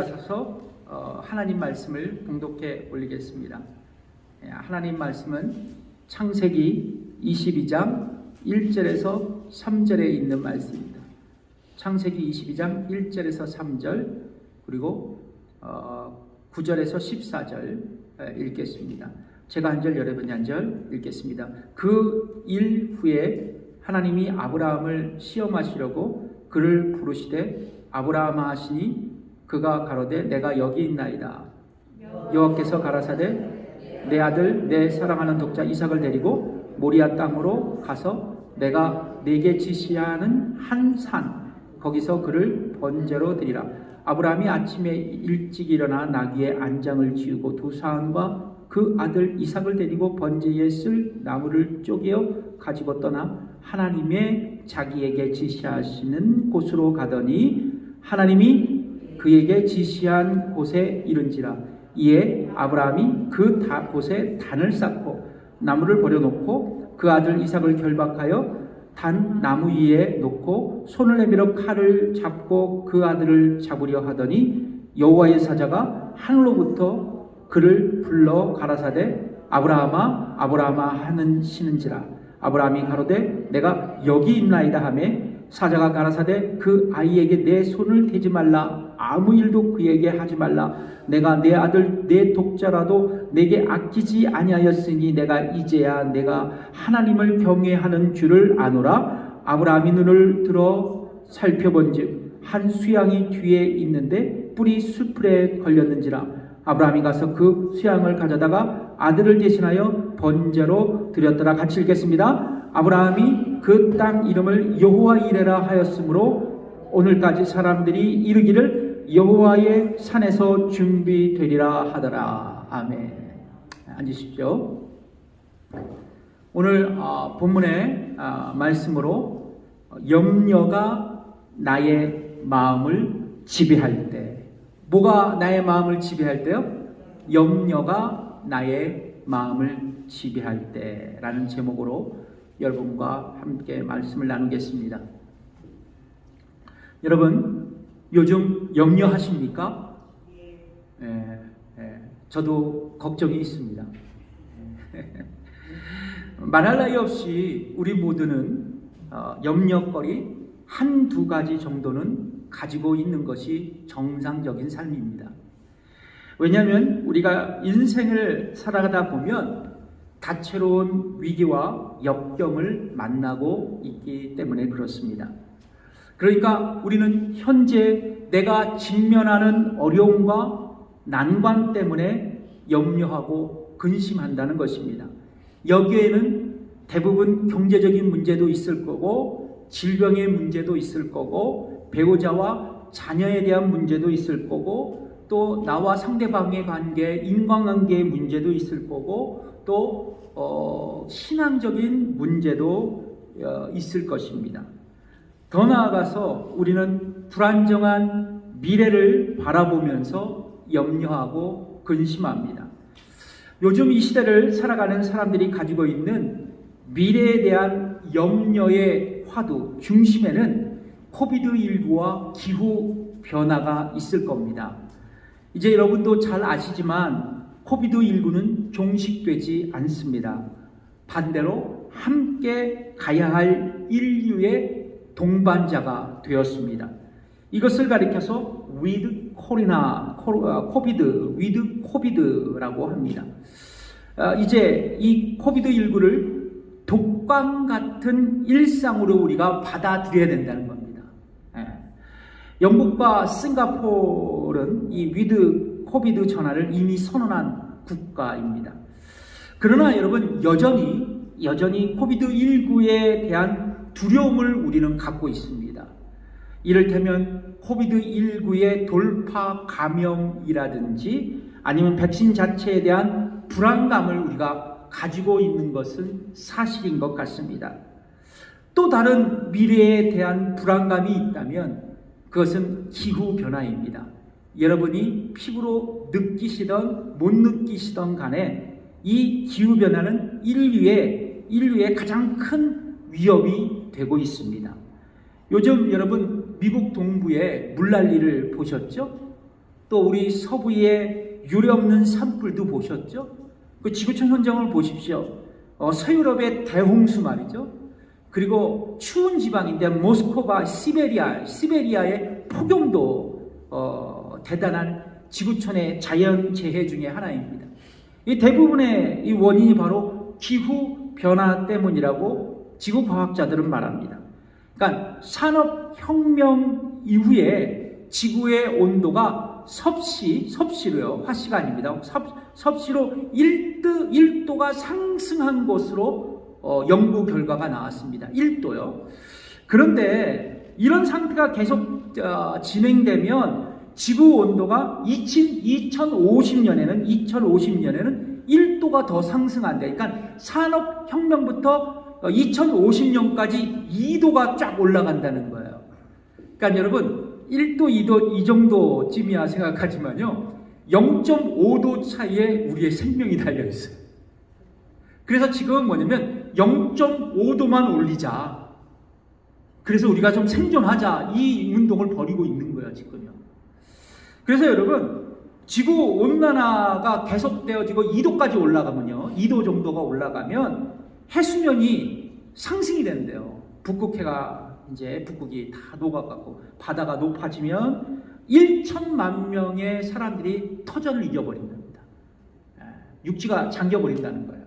앉아서서 하나님 말씀을 봉독해 올리겠습니다. 하나님 말씀은 창세기 22장 1절에서 3절에 있는 말씀입니다. 창세기 22장 1절에서 3절 그리고 9절에서 14절 읽겠습니다. 제가 한 절, 여러분이 한 절 읽겠습니다. 그 일 후에 하나님이 아브라함을 시험하시려고 그를 부르시되 아브라함아 하시니 그가 가로되 내가 여기 있나이다. 여호와께서 가라사대 내 아들 내 사랑하는 독자 이삭을 데리고 모리아 땅으로 가서 내가 네게 지시하는 한 산 거기서 그를 번제로 드리라. 아브라함이 아침에 일찍 일어나 나귀의 안장을 지우고 두 사람과 그 아들 이삭을 데리고 번제에 쓸 나무를 쪼개어 가지고 떠나 하나님의 자기에게 지시하시는 곳으로 가더니 하나님이 그에게 지시한 곳에 이른지라. 이에 아브라함이 그 곳에 단을 쌓고 나무를 버려놓고 그 아들 이삭을 결박하여 단 나무 위에 놓고 손을 내밀어 칼을 잡고 그 아들을 잡으려 하더니 여호와의 사자가 하늘로부터 그를 불러 가라사대 아브라함아 아브라함아 하시는지라. 아브라함이 가로되 내가 여기 있나이다 하매 사자가 가라사대 그 아이에게 내 손을 대지 말라. 아무 일도 그에게 하지 말라. 내가 내 아들 내 독자라도 내게 아끼지 아니하였으니 내가 이제야 내가 하나님을 경외하는 줄을 아노라. 아브라함이 눈을 들어 살펴본즉 한 수양이 뒤에 있는데 뿔이 수풀에 걸렸는지라. 아브라함이 가서 그 수양을 가져다가 아들을 대신하여 번제로 드렸더라. 같이 읽겠습니다. 아브라함이 그 땅 이름을 여호와 이레라 하였으므로 오늘까지 사람들이 이르기를 여호와의 산에서 준비되리라 하더라. 아멘. 앉으십시오. 오늘 본문의 말씀으로 염려가 나의 마음을 지배할 때, 뭐가 나의 마음을 지배할 때요? 염려가 나의 마음을 지배할 때라는 제목으로 여러분과 함께 말씀을 나누겠습니다. 여러분, 요즘 염려하십니까? 저도 걱정이 있습니다. 말할 나위 없이 우리 모두는 염려거리 한두 가지 정도는 가지고 있는 것이 정상적인 삶입니다. 왜냐하면 우리가 인생을 살아가다 보면 다채로운 위기와 역경을 만나고 있기 때문에 그렇습니다. 그러니까 우리는 현재 내가 직면하는 어려움과 난관 때문에 염려하고 근심한다는 것입니다. 여기에는 대부분 경제적인 문제도 있을 거고 질병의 문제도 있을 거고 배우자와 자녀에 대한 문제도 있을 거고 또 나와 상대방의 관계, 인간관계의 문제도 있을 거고 또 신앙적인 문제도 있을 것입니다. 더 나아가서 우리는 불안정한 미래를 바라보면서 염려하고 근심합니다. 요즘 이 시대를 살아가는 사람들이 가지고 있는 미래에 대한 염려의 화두 중심에는 코비드19와 기후 변화가 있을 겁니다. 이제 여러분도 잘 아시지만 코비드19는 종식되지 않습니다. 반대로 함께 가야 할 인류의 동반자가 되었습니다. 이것을 가리켜서 with COVID라고 합니다. 이제 이 코비드19를 독감 같은 일상으로 우리가 받아들여야 된다는 겁니다. 영국과 싱가포르는 이 위드 코비드 전환을 이미 선언한 국가입니다. 그러나 여러분 여전히 코비드19에 대한 두려움을 우리는 갖고 있습니다. 이를테면 코비드19의 돌파 감염이라든지 아니면 백신 자체에 대한 불안감을 우리가 가지고 있는 것은 사실인 것 같습니다. 또 다른 미래에 대한 불안감이 있다면 그것은 기후변화입니다. 여러분이 피부로 느끼시던 못 느끼시던 간에 이 기후변화는 인류의 가장 큰 위협이 되고 있습니다. 요즘 여러분 미국 동부의 물난리를 보셨죠? 또 우리 서부의 유례없는 산불도 보셨죠? 그 지구촌 현장을 보십시오. 서유럽의 대홍수 말이죠. 그리고 추운 지방인데 모스크바, 시베리아의 폭염도 대단한 지구촌의 자연재해 중에 하나입니다. 이 대부분의 이 원인이 바로 기후 변화 때문이라고 지구과학자들은 말합니다. 그러니까 산업혁명 이후에 지구의 온도가 섭씨로요, 화씨가 아닙니다. 섭씨로 1도가 상승한 것으로 연구 결과가 나왔습니다. 1도요. 그런데 이런 상태가 계속 진행되면 지구 온도가 2050년에는 1도가 더 상승한다. 그러니까 산업혁명부터 2050년까지 2도가 쫙 올라간다는 거예요. 그러니까 여러분 1도, 2도 이 정도쯤이야 생각하지만요, 0.5도 차이에 우리의 생명이 달려있어요. 그래서 지금 뭐냐면 0.5도만 올리자, 그래서 우리가 좀 생존하자, 이 운동을 벌이고 있는 거야 지금요. 그래서 여러분 지구 온난화가 계속되어지고 2도까지 올라가면요, 2도 정도가 올라가면 해수면이 상승이 된대요. 북극이 다 녹아가고 바다가 높아지면 1천만 명의 사람들이 터전을 잃어버린답니다. 육지가 잠겨버린다는 거예요.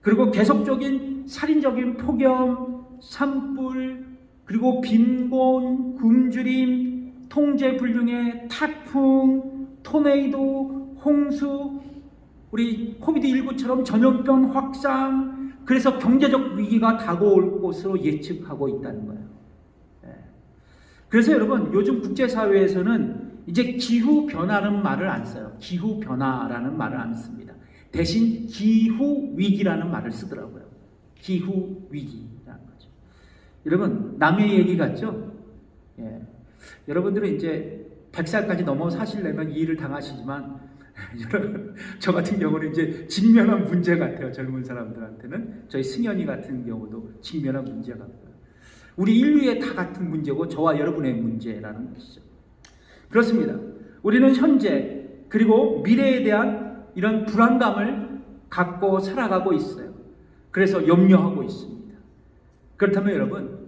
그리고 계속적인 살인적인 폭염, 산불, 그리고 빈곤, 굶주림, 통제불능의 태풍, 토네이도, 홍수, 우리 코비드19처럼 전염병 확산, 그래서 경제적 위기가 다가올 것으로 예측하고 있다는 거예요. 그래서 여러분 요즘 국제사회에서는 이제 기후변화라는 말을 안 써요. 기후변화라는 말을 안 씁니다. 대신 기후위기라는 말을 쓰더라고요. 기후위기라는 거죠. 여러분 남의 얘기 같죠? 여러분들은 이제 100살까지 넘어 사시려면 이 일을 당하시지만 저 같은 경우는 이제 직면한 문제 같아요. 젊은 사람들한테는. 저희 승현이 같은 경우도 직면한 문제 같아요. 우리 인류의 다 같은 문제고 저와 여러분의 문제라는 것이죠. 그렇습니다. 우리는 현재 그리고 미래에 대한 이런 불안감을 갖고 살아가고 있어요. 그래서 염려하고 있습니다. 그렇다면 여러분,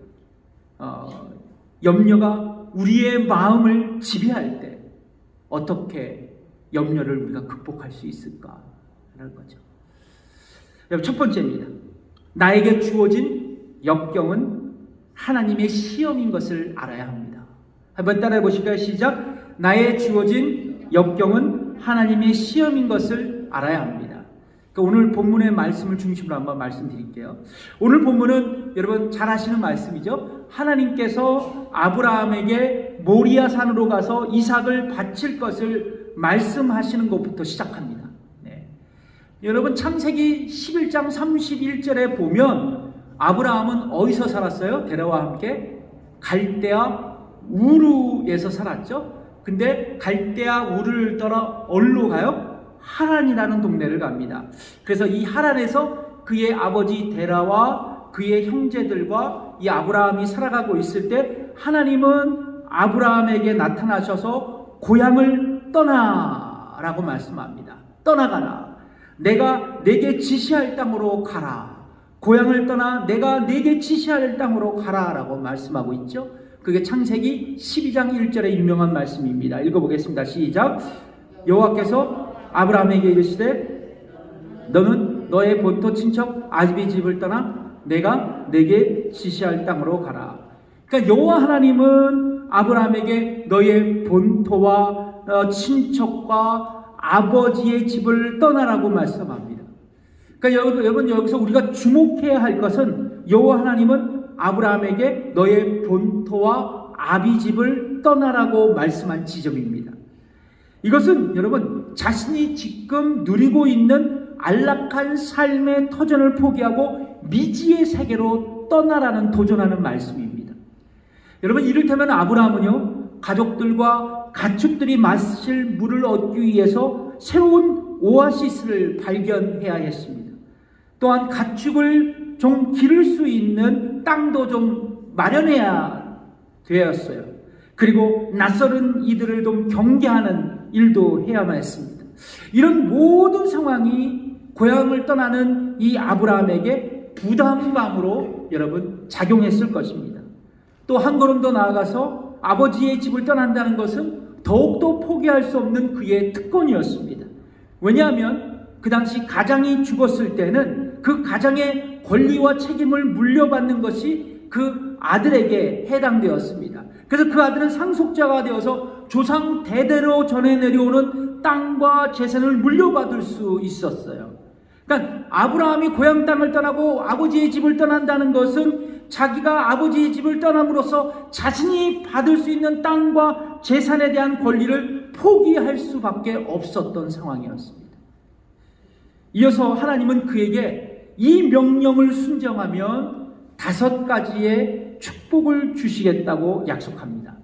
염려가 우리의 마음을 지배할 때 어떻게 염려를 우리가 극복할 수 있을까라는 거죠. 첫 번째입니다. 나에게 주어진 역경은 하나님의 시험인 것을 알아야 합니다. 한번 따라해 보실까요? 시작. 나의 주어진 역경은 하나님의 시험인 것을 알아야 합니다. 그러니까 오늘 본문의 말씀을 중심으로 한번 말씀드릴게요. 오늘 본문은 여러분 잘 아시는 말씀이죠. 하나님께서 아브라함에게 모리아 산으로 가서 이삭을 바칠 것을 말씀하시는 것부터 시작합니다. 여러분 창세기 11장 31절에 보면 아브라함은 어디서 살았어요? 데라와 함께 갈대아 우르에서 살았죠. 근데 갈대아 우르를 떠나 어디로 가요? 하란이라는 동네를 갑니다. 그래서 이 하란에서 그의 아버지 데라와 그의 형제들과 이 아브라함이 살아가고 있을 때 하나님은 아브라함에게 나타나셔서 고향을 떠나라고 말씀합니다. 떠나가라. 내가 내게 지시할 땅으로 가라. 고향을 떠나 내가 네게 지시할 땅으로 가라라고 말씀하고 있죠. 그게 창세기 12장 1절의 유명한 말씀입니다. 읽어보겠습니다. 시작. 여호와께서 아브라함에게 이르시되 너는 너의 본토 친척 아비의 집을 떠나 내가 네게 지시할 땅으로 가라. 그러니까 여호와 하나님은 아브라함에게 너의 본토와 친척과 아버지의 집을 떠나라고 말씀합니다. 그러니까 여러분 여기서 우리가 주목해야 할 것은 여호와 하나님은 아브라함에게 너의 본토와 아비집을 떠나라고 말씀한 지점입니다. 이것은 여러분 자신이 지금 누리고 있는 안락한 삶의 터전을 포기하고 미지의 세계로 떠나라는 도전하는 말씀입니다. 여러분 이를테면 아브라함은요 가족들과 가축들이 마실 물을 얻기 위해서 새로운 오아시스를 발견해야 했습니다. 또한 가축을 좀 기를 수 있는 땅도 좀 마련해야 되었어요. 그리고 낯설은 이들을 좀 경계하는 일도 해야만 했습니다. 이런 모든 상황이 고향을 떠나는 이 아브라함에게 부담감으로 여러분 작용했을 것입니다. 또 한 걸음 더 나아가서 아버지의 집을 떠난다는 것은 더욱더 포기할 수 없는 그의 특권이었습니다. 왜냐하면 그 당시 가장이 죽었을 때는 그 가장의 권리와 책임을 물려받는 것이 그 아들에게 해당되었습니다. 그래서 그 아들은 상속자가 되어서 조상 대대로 전해 내려오는 땅과 재산을 물려받을 수 있었어요. 그러니까 아브라함이 고향 땅을 떠나고 아버지의 집을 떠난다는 것은 자기가 아버지의 집을 떠남으로써 자신이 받을 수 있는 땅과 재산에 대한 권리를 포기할 수밖에 없었던 상황이었습니다. 이어서 하나님은 그에게 이 명령을 순종하면 5가지의 축복을 주시겠다고 약속합니다.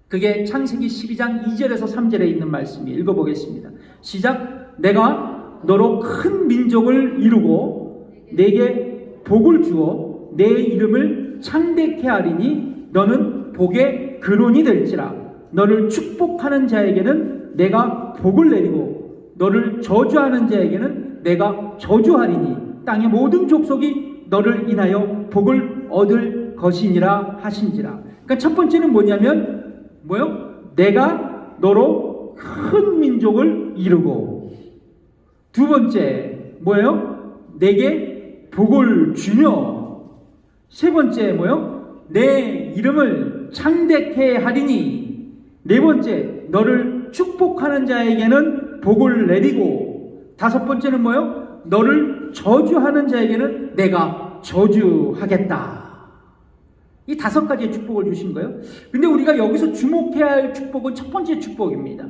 그게 창세기 12장 2절에서 3절에 있는 말씀이에요. 읽어보겠습니다. 시작. 내가 너로 큰 민족을 이루고 내게 복을 주어 내 이름을 창대케 하리니 너는 복의 근원이 될지라. 너를 축복하는 자에게는 내가 복을 내리고 너를 저주하는 자에게는 내가 저주하리니 땅의 모든 족속이 너를 인하여 복을 얻을 것이니라 하신지라. 그러니까 첫 번째는 뭐냐면 내가 너로 큰 민족을 이루고, 두 번째 내게 복을 주며, 세 번째 내 이름을 창대케 하리니, 네 번째 너를 축복하는 자에게는 복을 내리고, 다섯 번째는 너를 저주하는 자에게는 내가 저주하겠다. 이 5가지의 축복을 주신 거예요. 근데 우리가 여기서 주목해야 할 축복은 첫 번째 축복입니다.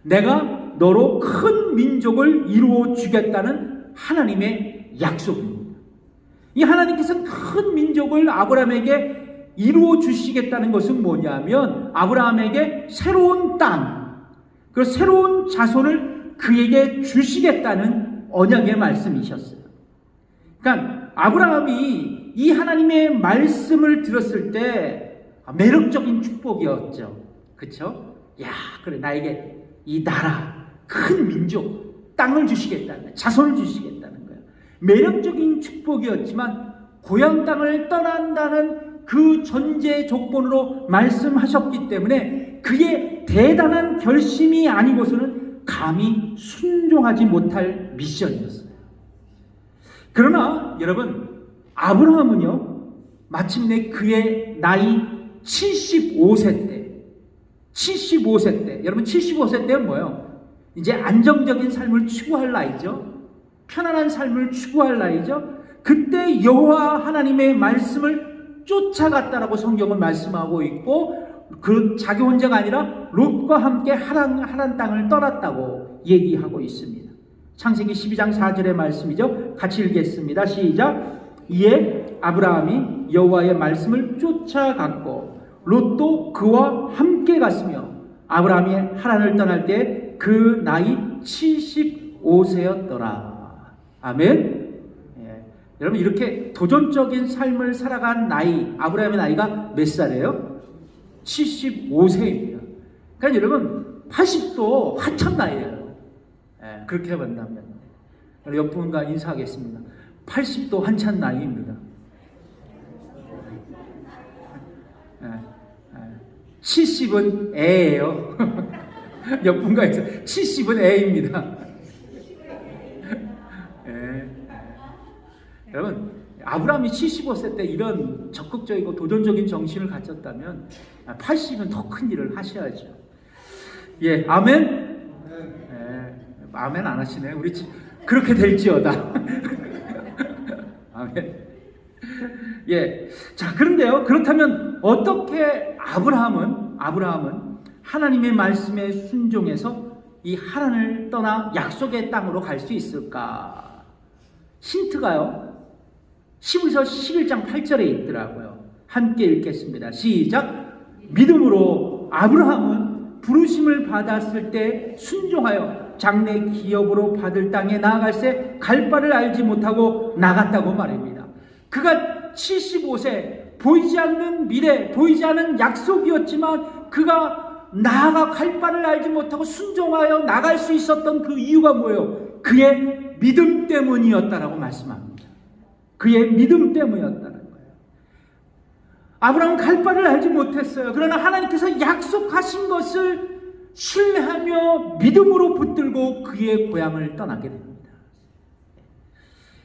내가 너로 큰 민족을 이루어 주겠다는 하나님의 약속입니다. 이 하나님께서는 큰 민족을 아브라함에게 이루어 주시겠다는 것은 뭐냐면 아브라함에게 새로운 땅, 그리고 새로운 자손을 그에게 주시겠다는 언약의 말씀이셨어요. 그러니까 아브라함이 이 하나님의 말씀을 들었을 때 매력적인 축복이었죠. 그렇죠? 야, 그래, 나에게 이 나라, 큰 민족, 땅을 주시겠다는 거예요. 자손을 주시겠다는 거예요. 매력적인 축복이었지만 고향 땅을 떠난다는 그 전제 조건으로 말씀하셨기 때문에 그의 대단한 결심이 아니고서는 감히 순종하지 못할 미션이었어요. 그러나 여러분, 아브라함은요, 마침내 그의 나이 75세 때, 여러분 75세 때는 이제 안정적인 삶을 추구할 나이죠. 편안한 삶을 추구할 나이죠. 그때 여호와 하나님의 말씀을 쫓아갔다라고 성경은 말씀하고 있고, 그 자기 혼자가 아니라 롯과 함께 하란 땅을 떠났다고 얘기하고 있습니다. 창세기 12장 4절의 말씀이죠. 같이 읽겠습니다. 시작. 이에 아브라함이 여호와의 말씀을 쫓아갔고 롯도 그와 함께 갔으며 아브라함이 하란을 떠날 때 그 나이 75세였더라. 아멘. 예. 여러분, 이렇게 도전적인 삶을 살아간 나이, 아브라함의 나이가 몇 살이에요? 75세입니다. 그러니까 여러분 80도 한참 나이예요. 예, 그렇게 본다면 옆 분과 인사하겠습니다. 80도 한참 나이입니다. 70은 애예요. 옆 분과 인사. 70은 애입니다. 여러분, 아브라함이 75세 때 이런 적극적이고 도전적인 정신을 가졌다면 80은 더 큰 일을 하셔야죠. 예, 아멘? 아멘 안 하시네. 우리 그렇게 될지어다. 아멘. 예. 자, 그런데요. 그렇다면 어떻게 아브라함은 하나님의 말씀에 순종해서 이 하란을 떠나 약속의 땅으로 갈 수 있을까? 힌트가요. 11서 11장 8절에 있더라고요. 함께 읽겠습니다. 시작. 믿음으로 아브라함은 부르심을 받았을 때 순종하여 장래 기업으로 받을 땅에 나아갈새 갈 바를 알지 못하고 나갔다고 말입니다. 그가 75세, 보이지 않는 미래, 보이지 않는 약속이었지만 그가 나아가 갈 바를 알지 못하고 순종하여 나갈 수 있었던 그 이유가 뭐예요? 그의 믿음 때문이었다라고 말씀합니다. 그의 믿음 때문이었다는 거예요. 아브라함은 갈 바를 알지 못했어요. 그러나 하나님께서 약속하신 것을 신뢰하며 믿음으로 붙들고 그의 고향을 떠나게 됩니다.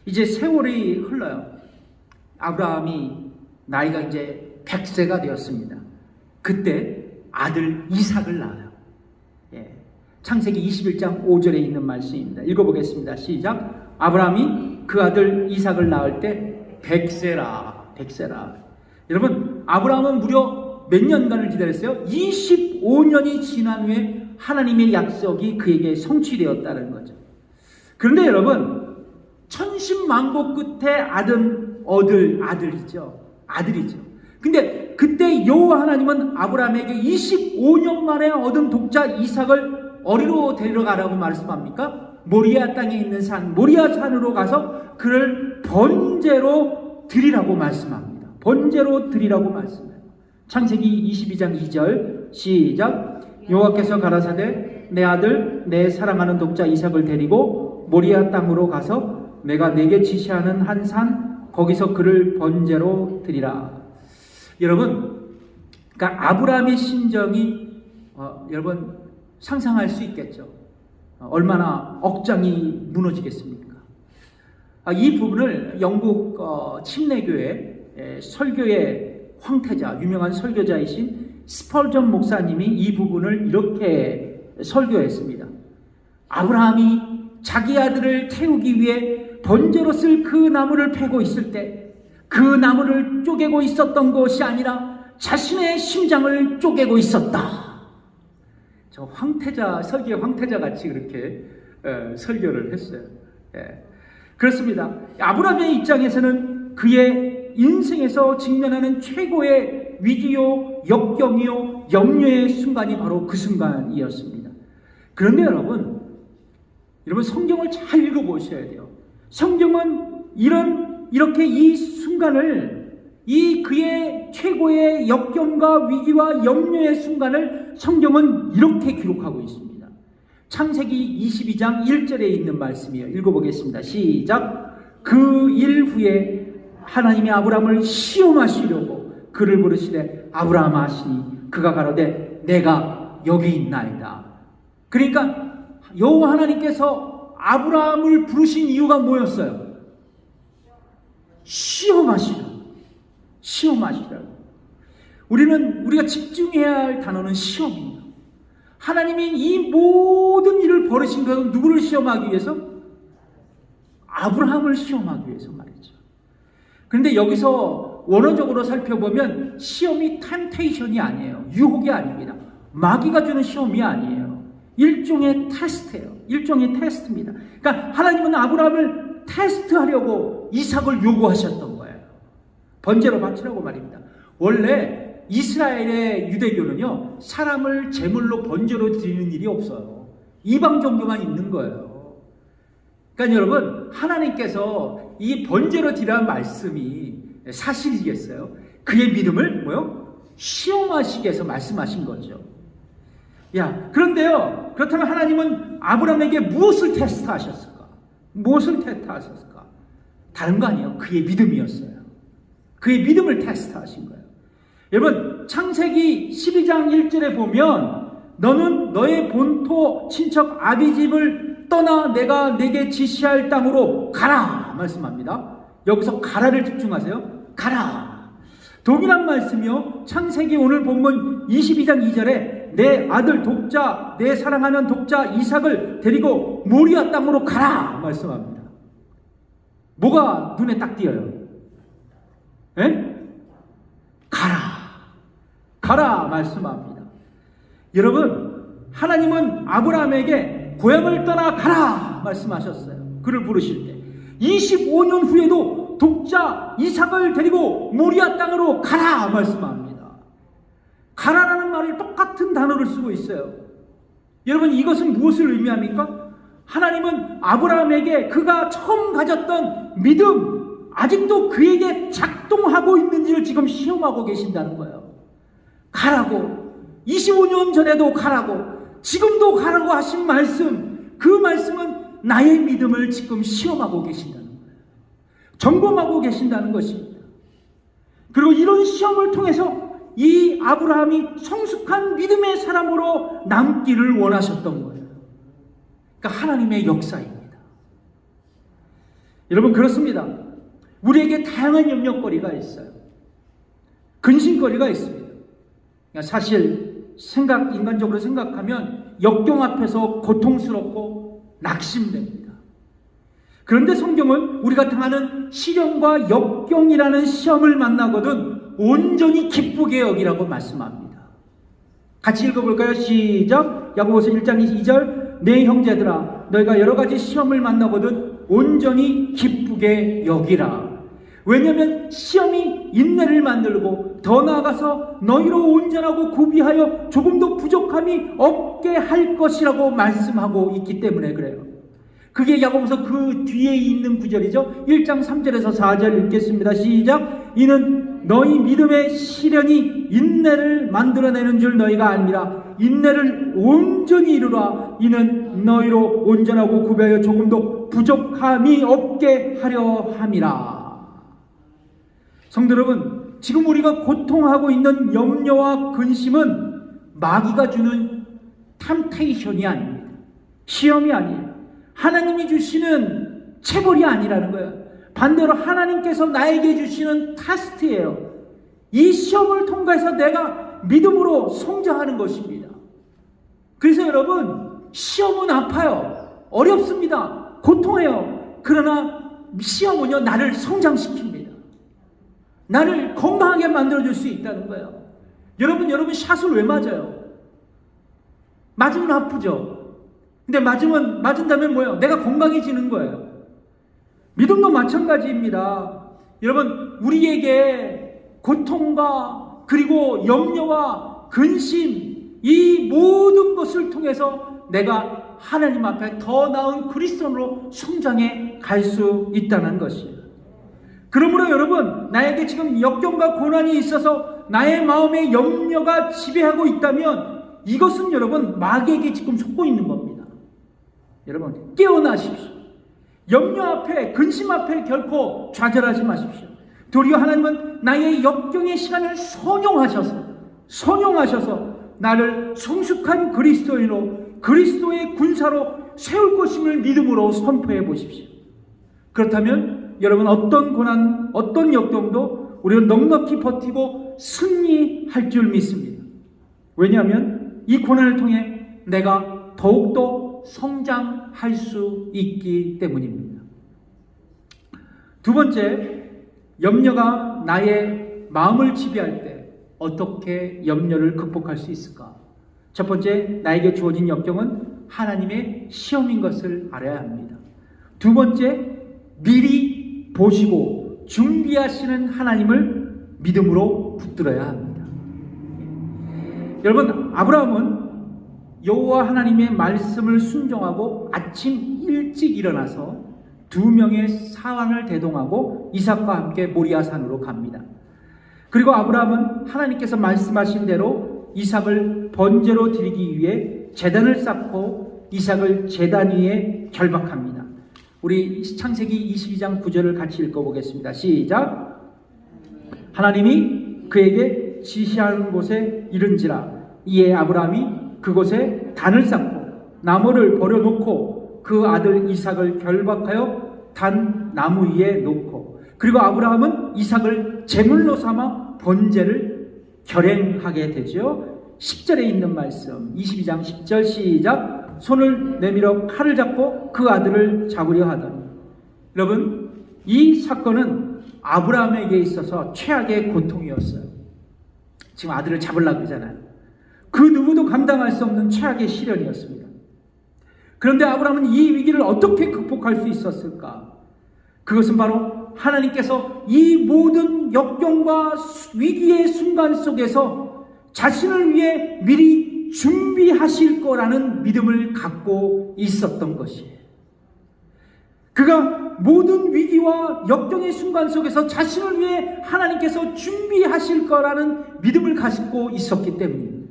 이제 세월이 흘러요. 아브라함이 나이가 이제 100세가 되었습니다. 그때 아들 이삭을 낳아요. 창세기 21장 5절에 있는 말씀입니다. 읽어보겠습니다. 시작. 아브라함이 그 아들 이삭을 낳을 때 100세라. 여러분, 아브라함은 무려 몇 년간을 기다렸어요? 25년이 지난 후에 하나님의 약속이 그에게 성취되었다는 거죠. 그런데 여러분, 천신만고 끝에 얻을 아들이죠. 근데 그때 여호와 하나님은 아브라함에게 25년 만에 얻은 독자 이삭을 어디로 데려가라고 말씀합니까? 모리아 땅에 있는 산, 모리아 산으로 가서 그를 번제로 드리라고 말씀합니다. 번제로 드리라고 말씀해요. 창세기 22장 2절 시작. 여호와께서 가라사대 내 아들 내 사랑하는 독자 이삭을 데리고 모리아 땅으로 가서 내가 내게 지시하는 한 산 거기서 그를 번제로 드리라. 여러분, 그러니까 아브라함의 심정이 여러분 상상할 수 있겠죠. 얼마나 억장이 무너지겠습니까? 이 부분을 영국 침례교회 설교의 황태자, 유명한 설교자이신 스펄전 목사님이 이 부분을 이렇게 설교했습니다. 아브라함이 자기 아들을 태우기 위해 번제로 쓸 그 나무를 패고 있을 때 그 나무를 쪼개고 있었던 것이 아니라 자신의 심장을 쪼개고 있었다. 저 황태자, 설교의 황태자 같이 그렇게 설교를 했어요. 그렇습니다. 아브라함의 입장에서는 그의 인생에서 직면하는 최고의 위기요, 역경이요, 염려의 순간이 바로 그 순간이었습니다. 그런데 여러분 성경을 잘 읽어보셔야 돼요. 성경은 이렇게 이 순간을, 이 그의 최고의 역경과 위기와 염려의 순간을 성경은 이렇게 기록하고 있습니다. 창세기 22장 1절에 있는 말씀이에요. 읽어보겠습니다. 시작. 그 일 후에 하나님이 아브라함을 시험하시려고 그를 부르시되 아브라함 하시니 그가 가로되 내가 여기 있나이다. 그러니까 여호와 하나님께서 아브라함을 부르신 이유가 뭐였어요? 시험하시라고. 우리가 집중해야 할 단어는 시험입니다. 하나님이 이 모든 일을 벌이신 것은 누구를 시험하기 위해서? 아브라함을 시험하기 위해서 말이죠. 그런데 여기서 원어적으로 살펴보면 시험이 템테이션이 아니에요. 유혹이 아닙니다. 마귀가 주는 시험이 아니에요. 일종의 테스트예요. 일종의 테스트입니다. 그러니까 하나님은 아브라함을 테스트하려고 이삭을 요구하셨던 거예요. 번제로 바치라고 말입니다. 원래 이스라엘의 유대교는요, 사람을 제물로 번제로 드리는 일이 없어요. 이방 종교만 있는 거예요. 그러니까 여러분, 하나님께서 이 번제로 드리라는 말씀이 사실이겠어요? 그의 믿음을 시험하시기 위해서 말씀하신 거죠. 그런데요, 그렇다면 하나님은 아브라함에게 무엇을 테스트하셨을까? 다른 거 아니에요. 그의 믿음이었어요. 그의 믿음을 테스트하신 거예요. 여러분, 창세기 12장 1절에 보면 너는 너의 본토 친척 아비 집을 떠나 내가 내게 지시할 땅으로 가라 말씀합니다. 여기서 가라를 집중하세요. 가라. 동일한 말씀이요. 창세기 오늘 본문 22장 2절에 내 아들 독자, 내 사랑하는 독자 이삭을 데리고 모리아 땅으로 가라 말씀합니다. 뭐가 눈에 딱 띄어요? 가라 말씀합니다. 여러분, 하나님은 아브라함에게 고향을 떠나 가라 말씀하셨어요. 그를 부르실 때 25년 후에도 독자 이삭을 데리고 모리아 땅으로 가라 말씀합니다. 가라라는 말이 똑같은 단어를 쓰고 있어요. 여러분, 이것은 무엇을 의미합니까? 하나님은 아브라함에게 그가 처음 가졌던 믿음, 아직도 그에게 작동하고 있는지를 지금 시험하고 계신다는 거예요. 가라고. 25년 전에도 가라고, 지금도 가라고 하신 말씀, 그 말씀은 나의 믿음을 지금 시험하고 계신다는 거예요. 점검하고 계신다는 것입니다. 그리고 이런 시험을 통해서 이 아브라함이 성숙한 믿음의 사람으로 남기를 원하셨던 거예요. 그러니까 하나님의 역사입니다. 여러분, 그렇습니다. 우리에게 다양한 염려거리가 있어요. 근심거리가 있습니다. 사실 인간적으로 생각하면 역경 앞에서 고통스럽고 낙심됩니다. 그런데 성경은 우리가 당하는 시련과 역경이라는 시험을 만나거든 온전히 기쁘게 여기라고 말씀합니다. 같이 읽어볼까요? 시작. 야고보서 1장 2절. 내 형제들아, 너희가 여러 가지 시험을 만나거든 온전히 기쁘게 여기라. 왜냐하면 시험이 인내를 만들고 더 나아가서 너희로 온전하고 구비하여 조금도 부족함이 없게 할 것이라고 말씀하고 있기 때문에 그래요. 그게 야고보서 그 뒤에 있는 구절이죠. 1장 3절에서 4절 읽겠습니다. 시작. 이는 너희 믿음의 시련이 인내를 만들어내는 줄 너희가 알미라. 인내를 온전히 이루라. 이는 너희로 온전하고 구비하여 조금도 부족함이 없게 하려 함이라. 성도 여러분, 지금 우리가 고통하고 있는 염려와 근심은 마귀가 주는 템테이션이 아닙니다. 시험이 아니에요. 하나님이 주시는 체벌이 아니라는 거예요. 반대로 하나님께서 나에게 주시는 테스트예요. 이 시험을 통과해서 내가 믿음으로 성장하는 것입니다. 그래서 여러분, 시험은 아파요. 어렵습니다. 고통해요. 그러나 시험은요, 나를 성장시킵니다. 나를 건강하게 만들어줄 수 있다는 거예요. 여러분 샷을 왜 맞아요? 맞으면 아프죠? 근데 맞은다면 뭐예요? 내가 건강해지는 거예요. 믿음도 마찬가지입니다. 여러분, 우리에게 고통과 그리고 염려와 근심, 이 모든 것을 통해서 내가 하나님 앞에 더 나은 그리스도인으로 성장해 갈 수 있다는 것이에요. 그러므로 여러분, 나에게 지금 역경과 고난이 있어서 나의 마음에 염려가 지배하고 있다면 이것은 여러분 마귀에게 지금 속고 있는 겁니다. 여러분, 깨어나십시오. 염려 앞에, 근심 앞에 결코 좌절하지 마십시오. 도리어 하나님은 나의 역경의 시간을 선용하셔서 나를 성숙한 그리스도인으로, 그리스도의 군사로 세울 것임을 믿음으로 선포해 보십시오. 그렇다면 여러분, 어떤 고난, 어떤 역경도 우리는 넉넉히 버티고 승리할 줄 믿습니다. 왜냐하면 이 고난을 통해 내가 더욱더 성장할 수 있기 때문입니다. 두 번째, 염려가 나의 마음을 지배할 때 어떻게 염려를 극복할 수 있을까? 첫 번째, 나에게 주어진 역경은 하나님의 시험인 것을 알아야 합니다. 두 번째, 미리 보시고 준비하시는 하나님을 믿음으로 붙들어야 합니다. 여러분, 아브라함은 여호와 하나님의 말씀을 순종하고 아침 일찍 일어나서 2명의 사환을 대동하고 이삭과 함께 모리아 산으로 갑니다. 그리고 아브라함은 하나님께서 말씀하신 대로 이삭을 번제로 드리기 위해 제단을 쌓고 이삭을 제단 위에 결박합니다. 우리 창세기 22장 9절을 같이 읽어보겠습니다. 시작. 하나님이 그에게 지시하는 곳에 이른지라. 이에 아브라함이 그곳에 단을 쌓고 나무를 버려놓고 그 아들 이삭을 결박하여 단 나무 위에 놓고, 그리고 아브라함은 이삭을 제물로 삼아 번제를 결행하게 되죠. 10절에 있는 말씀, 22장 10절 시작. 손을 내밀어 칼을 잡고 그 아들을 잡으려 하더니. 여러분, 이 사건은 아브라함에게 있어서 최악의 고통이었어요. 지금 아들을 잡으려고 그러잖아요. 그 누구도 감당할 수 없는 최악의 시련이었습니다. 그런데 아브라함은 이 위기를 어떻게 극복할 수 있었을까? 그것은 바로 하나님께서 이 모든 역경과 위기의 순간 속에서 자신을 위해 미리 준비하실 거라는 믿음을 갖고 있었던 것이에요. 그가 모든 위기와 역경의 순간 속에서 자신을 위해 하나님께서 준비하실 거라는 믿음을 가지고 있었기 때문입니다.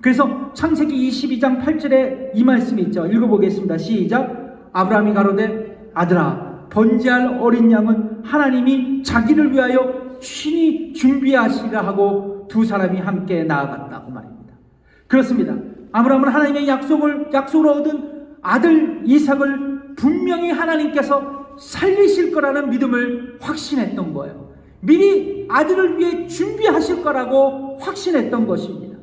그래서 창세기 22장 8절에 이 말씀이 있죠. 읽어보겠습니다. 시작. 아브라함이 가로되 아들아 번제할 어린 양은 하나님이 자기를 위하여 친히 준비하시라 하고 두 사람이 함께 나아갔다고 말입니다. 그렇습니다. 아브라함은 하나님의 약속으로 얻은 아들 이삭을 분명히 하나님께서 살리실 거라는 믿음을 확신했던 거예요. 미리 아들을 위해 준비하실 거라고 확신했던 것입니다.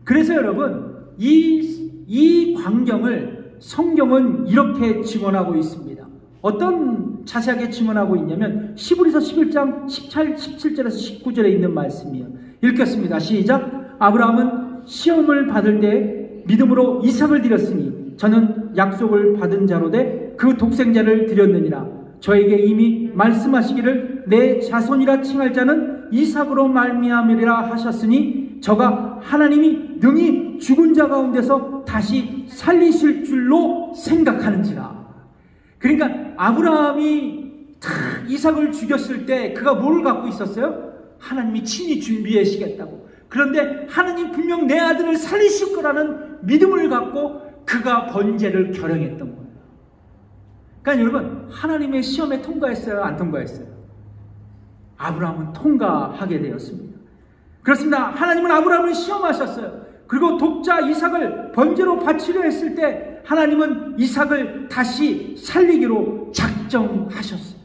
그래서 여러분, 이 광경을 성경은 이렇게 증언하고 있습니다. 어떤 자세하게 증언하고 있냐면 히브리서 11장 17절에서 19절에 있는 말씀이에요. 읽겠습니다. 시작. 아브라함은 시험을 받을 때 믿음으로 이삭을 드렸으니 저는 약속을 받은 자로되 그 독생자를 드렸느니라. 저에게 이미 말씀하시기를 내 자손이라 칭할 자는 이삭으로 말미암으리라 하셨으니 저가 하나님이 능히 죽은 자 가운데서 다시 살리실 줄로 생각하는지라. 그러니까 아브라함이 이삭을 죽였을 때 그가 뭘 갖고 있었어요? 하나님이 친히 준비하시겠다고. 그런데 하나님 분명 내 아들을 살리실 거라는 믿음을 갖고 그가 번제를 결행했던 거예요. 그러니까 여러분, 하나님의 시험에 통과했어요? 안 통과했어요? 아브라함은 통과하게 되었습니다. 그렇습니다. 하나님은 아브라함을 시험하셨어요. 그리고 독자 이삭을 번제로 바치려 했을 때 하나님은 이삭을 다시 살리기로 작정하셨어요.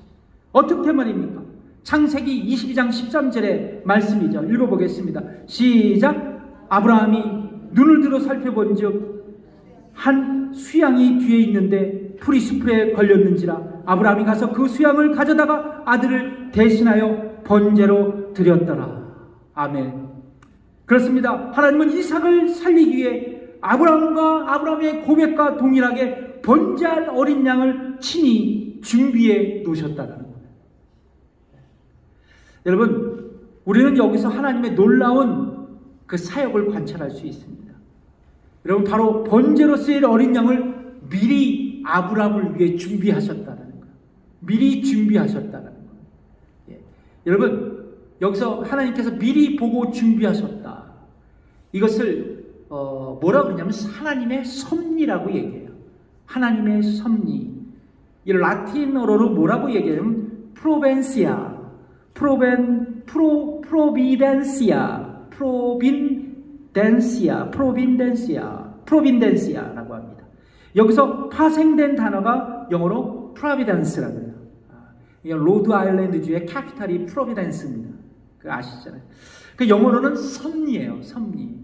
어떻게 말입니까? 창세기 22장 13절의 말씀이죠. 읽어보겠습니다. 시작. 아브라함이 눈을 들어 살펴본 즉 한 수양이 뒤에 있는데 풀이 수풀에 걸렸는지라. 아브라함이 가서 그 수양을 가져다가 아들을 대신하여 번제로 드렸더라. 아멘. 그렇습니다. 하나님은 이삭을 살리기 위해 아브라함의 고백과 동일하게 번제할 어린 양을 친히 준비해 놓으셨다는 거예요. 여러분, 우리는 여기서 하나님의 놀라운 그 사역을 관찰할 수 있습니다. 여러분, 바로 번제로 쓰일 어린 양을 미리 아브라함을 위해 준비하셨다는 거예요. 미리 준비하셨다는 거예요. 예. 여러분, 여기서 하나님께서 미리 보고 준비하셨다. 이것을 뭐라고 그러냐면 하나님의 섭리라고 얘기해요. 하나님의 섭리. 이 라틴어로 뭐라고 얘기하냐면 프로벤시아, 프로빈덴시아라고 합니다. 여기서 파생된 단어가 영어로 프로비던스라고 해요. 로드 아일랜드주의 캐피탈이 프로비던스입니다. 그 아시잖아요. 그 영어로는 섭리예요. 섭리.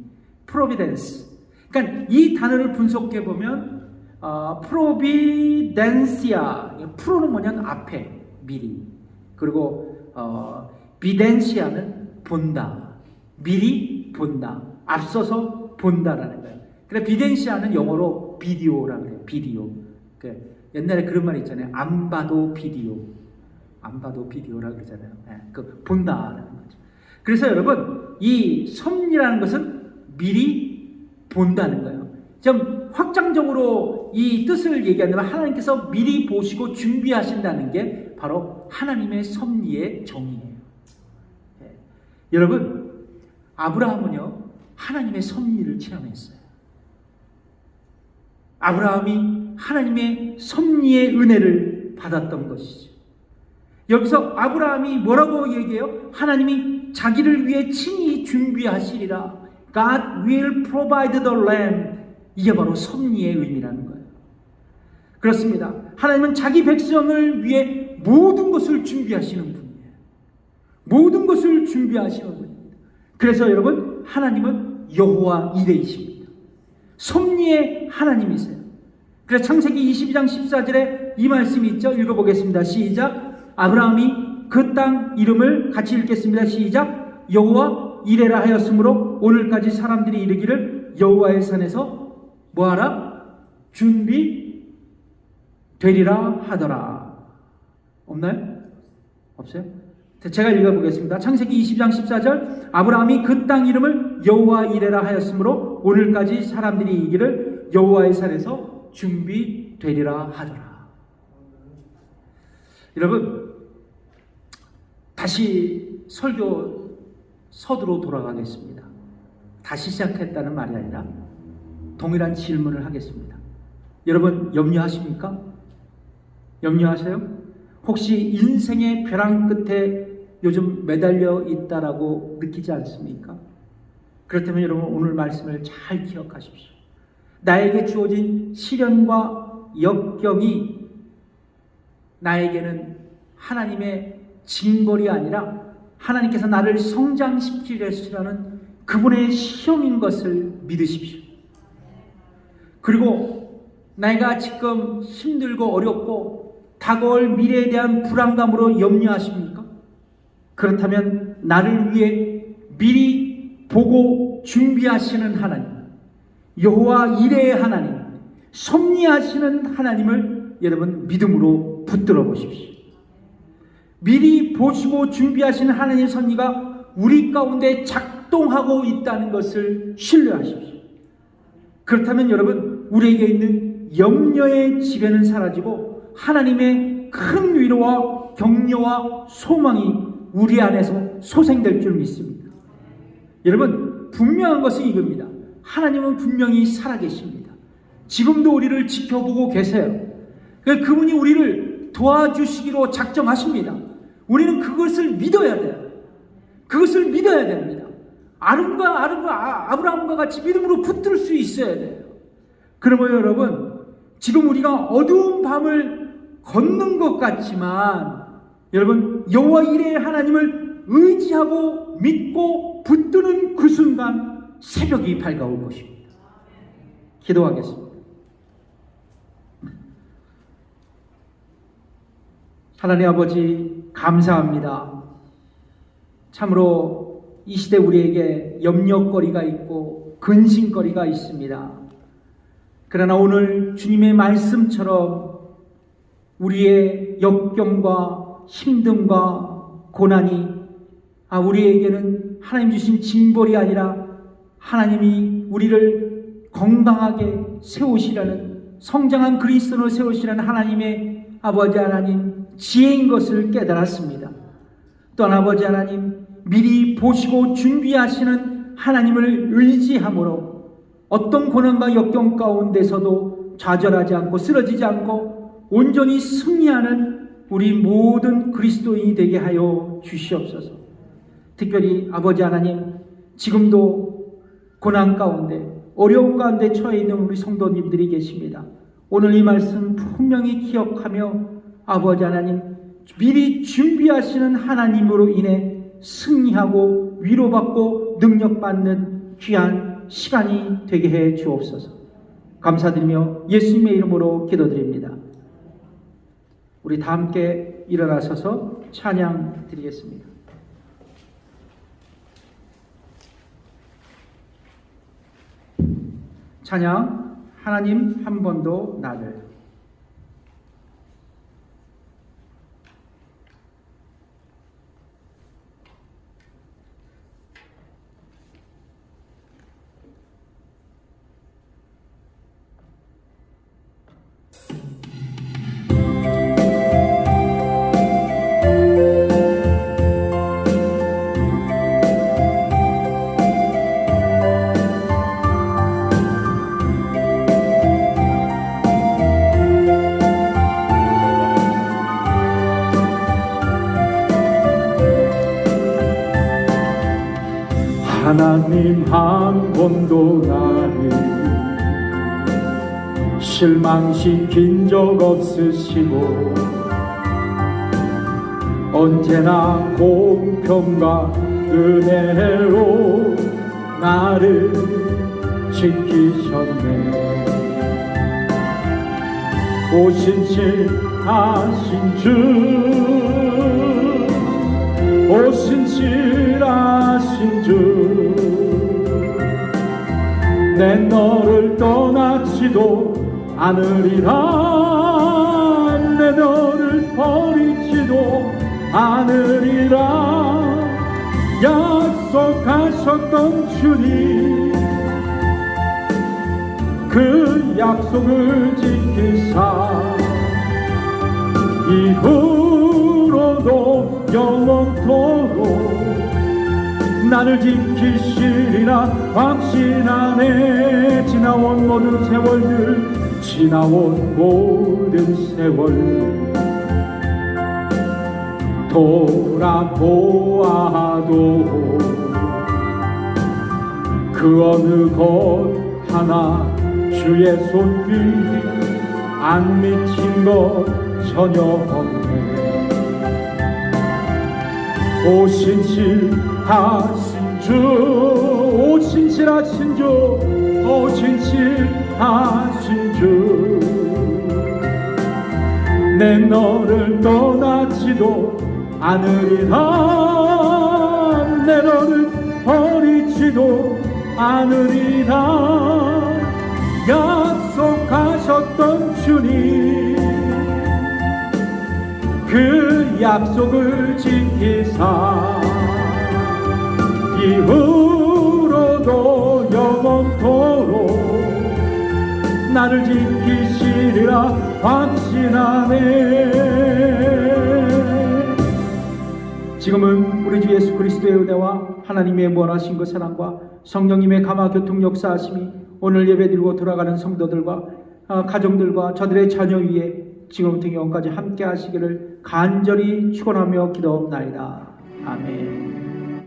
프로비던스. 그러니까 이 단어를 분석해 보면 프로비덴시아. 프로는 뭐냐면 앞에, 미리. 그리고 비덴시아는 본다. 미리 본다. 앞서서 본다라는 거예요. 그래 비덴시아는 영어로 비디오라고 해요. 비디오. 옛날에 그런 말 있잖아요. 안 봐도 비디오. 안 봐도 비디오라고 그러잖아요. 그 본다라는 거죠. 그래서 여러분, 이 섭리라는 것은 미리 본다는 거예요. 좀 확장적으로 이 뜻을 얘기한다면 하나님께서 미리 보시고 준비하신다는 게 바로 하나님의 섭리의 정의예요. 여러분, 아브라함은요, 하나님의 섭리를 체험했어요. 아브라함이 하나님의 섭리의 은혜를 받았던 것이죠. 여기서 아브라함이 뭐라고 얘기해요? 하나님이 자기를 위해 친히 준비하시리라. God will provide the lamb. 이게 바로 섭리의 의미라는 거예요. 그렇습니다. 하나님은 자기 백성을 위해 모든 것을 준비하시는 분이에요. 모든 것을 준비하시는 분입니다. 그래서 여러분, 하나님은 여호와 이레이십니다. 섭리의 하나님이세요. 그래서 창세기 22장 14절에 이 말씀이 있죠. 읽어보겠습니다. 시작. 아브라함이 그 땅 이름을 같이 읽겠습니다. 시작. 여호와 이레라 하였으므로 오늘까지 사람들이 이르기를 여호와의 산에서 뭐하라? 준비 되리라 하더라. 없나요? 없어요? 제가 읽어보겠습니다. 창세기 20장 14절. 아브라함이 그 땅 이름을 여호와 이레라 하였으므로 오늘까지 사람들이 이르기를 여호와의 산에서 준비되리라 하더라. 여러분, 다시 설교 서두로 돌아가겠습니다. 다시 시작했다는 말이 아니라 동일한 질문을 하겠습니다. 여러분 염려하십니까? 염려하세요? 혹시 인생의 벼랑 끝에 요즘 매달려 있다라고 느끼지 않습니까? 그렇다면 여러분 오늘 말씀을 잘 기억하십시오. 나에게 주어진 시련과 역경이 나에게는 하나님의 징벌이 아니라 하나님께서 나를 성장시키려는 그분의 시험인 것을 믿으십시오. 그리고 내가 지금 힘들고 어렵고 다가올 미래에 대한 불안감으로 염려하십니까? 그렇다면 나를 위해 미리 보고 준비하시는 하나님, 여호와 이레의 하나님, 섭리하시는 하나님을 여러분 믿음으로 붙들어 보십시오. 미리 보시고 준비하시는 하나님의 섭리가 우리 가운데 작동하고 있다는 것을 신뢰하십시오. 그렇다면 여러분 우리에게 있는 염려의 지배는 사라지고 하나님의 큰 위로와 격려와 소망이 우리 안에서 소생될 줄 믿습니다. 여러분 분명한 것은 이겁니다. 하나님은 분명히 살아계십니다. 지금도 우리를 지켜보고 계세요. 그분이 우리를 도와주시기로 작정하십니다. 우리는 그것을 믿어야 돼요. 그것을 믿어야 됩니다. 아브라함과 같이 믿음으로 붙들 수 있어야 돼요. 그러면 여러분 지금 우리가 어두운 밤을 걷는 것 같지만 여러분 여호와 이레의 하나님을 의지하고 믿고 붙드는 그 순간 새벽이 밝아올 것입니다. 기도하겠습니다. 하나님 아버지 감사합니다. 참으로 이 시대 우리에게 염려거리가 있고 근심거리가 있습니다. 그러나 오늘 주님의 말씀처럼 우리의 역경과 힘듦과 고난이 우리에게는 하나님 주신 징벌이 아니라 하나님이 우리를 건강하게 세우시라는 성장한 그리스도로 세우시라는 하나님의 아버지 하나님 지혜인 것을 깨달았습니다. 또한 아버지 하나님 미리 보시고 준비하시는 하나님을 의지함으로 어떤 고난과 역경 가운데서도 좌절하지 않고 쓰러지지 않고 온전히 승리하는 우리 모든 그리스도인이 되게 하여 주시옵소서. 특별히 아버지 하나님 지금도 고난 가운데 어려움 가운데 처해 있는 우리 성도님들이 계십니다. 오늘 이 말씀 분명히 기억하며 아버지 하나님 미리 준비하시는 하나님으로 인해 승리하고 위로받고 능력받는 귀한 시간이 되게 해 주옵소서. 감사드리며 예수님의 이름으로 기도드립니다. 우리 다 함께 일어나셔서 찬양 드리겠습니다. 찬양 하나님 한 번도 나를. 하나님 한 번도 나를 실망시킨 적 없으시고 언제나 공평과 은혜로 나를 지키셨네. 오신실하신 주, 오신실하신 주, 내 너를 떠나지도 않으리라, 내 너를 버리지도 않으리라. 약속하셨던 주님, 그 약속을 지키사 이후로도 영원토록 나를 지키시리라 확신하네. 지나온 모든 세월들, 지나온 모든 세월 돌아보아도 그 어느 것 하나 주의 손길 안 미친 것 전혀 없네. 오 신실하신 주, 오 신실하신 주, 오 신실하신 주, 내 너를 떠나지도 않으리라. 내 너를 버리지도 않으리라. 약속하셨던 주님, 그 약속을 지키사 이후로도 영원토록 나를 지키시리라 확신하네. 지금은 우리 주 예수 그리스도의 은혜와 하나님의 무한하신 그 사랑과 성령님의 감화 교통 역사하심이 오늘 예배드리고 돌아가는 성도들과 가정들과 저들의 자녀 위에 지금부터 영원까지 함께 하시기를 간절히 축원하며 기도옵나이다. 아멘.